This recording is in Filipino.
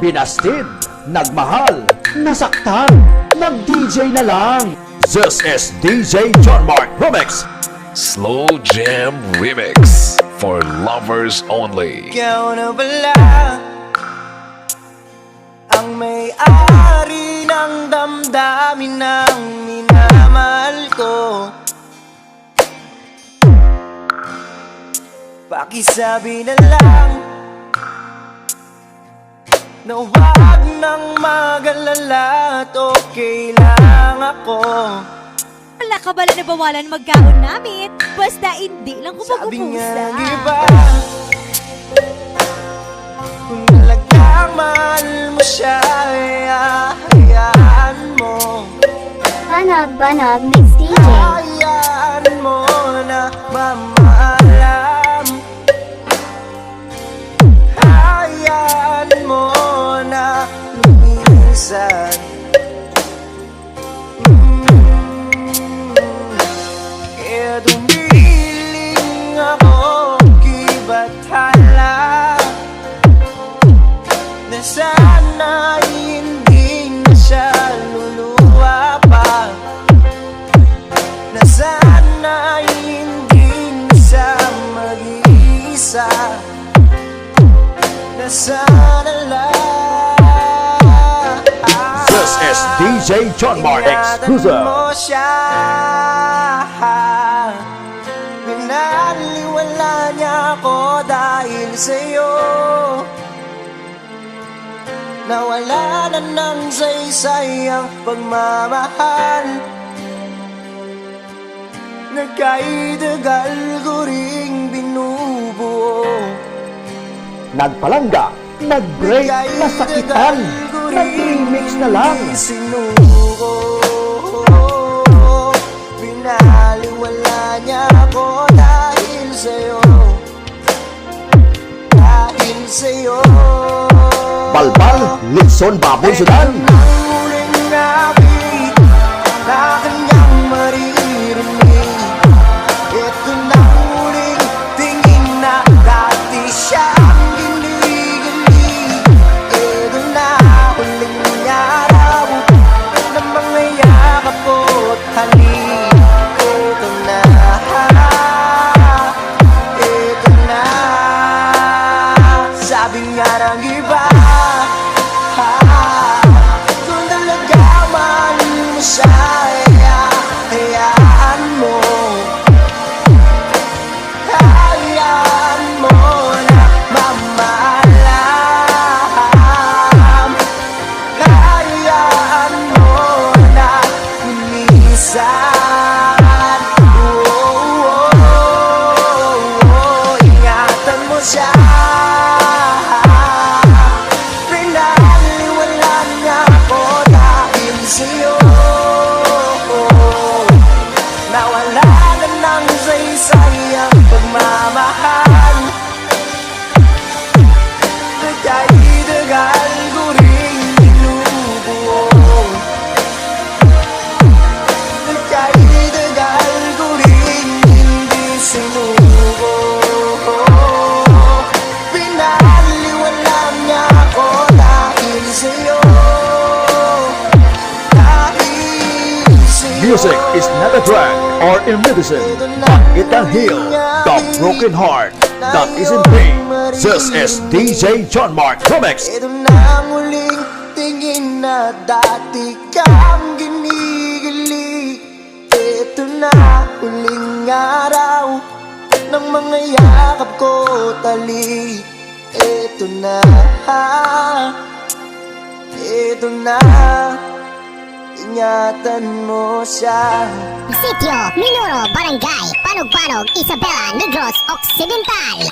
Binastid, nagmahal, nasaktan, nag-DJ na lang. This is DJ John Mark Remix. Slow Jam Remix for lovers only. Ikaw na bala ang may-ari ng damdamin ng minamahal ko. Pakisabi na lang na huwag nang mag-alala at okay lang ako. Wala ka bala na bawalan magkaon namin. Basta hindi lang Sabi nga kumagupusa. ng iba, kung talagang mahal mo siya, ay hayaan mo. Banog Mix DJ. Hayaan mo na mamaalam. Hayaan mo na lumisan. Kaya dumiling ako kibathala na sana'y hindi na siya luluwa pa, na sana'y hindi na siya mag-iisa, na sana lang. This is DJ John Mark exclusive. Ingatan mo siya. Pinaliwala niya ako dahil sa'yo. Nawala na ng saysay ang pagmamahal na kahit tagal ko ring binubuo. Nagpalangga, nag-break, nasakitan, nag-remix na lang. Sinuko, binaliwala niya ako dahil sa'yo. Dahil sa'yo. Balbal, Litson, Baboy, Sudan. Ang huling ngapit na kanyang maririnig. Ito na ang huling tingin na dati siyang ginigilig. Ito na huling araw na mga yakap ko't halik. Ito na, ito na. Sabi nga ng iba, kung talaga mahal mo siya, hayaan mo. Hayaan mo na mamaalam. Hayaan mo na lumisan. Ingatan mo siya. Pinaliwala niya ako dahil sa'yo. Nawala na ng saysay ang pagmamahal na kahit tagal ko rin binubuo. Na kahit tagal ko rin hindi sinuko. Pinaliwala niya ako dahil sa'yo. Dahil sa'yo. Music is not a drug or a medicine, but it can heal the broken heart that is in pain. This is DJ John Mark Remix. Ito na ang huling tingin na dati kang ginigilig. Ito na huling araw ng mga yakap ko tali. Ito na, ito na. Ingatan mo siya. Sitio, Minuro, Barangay, Panog-Panog, Isabela, Negros Occidental.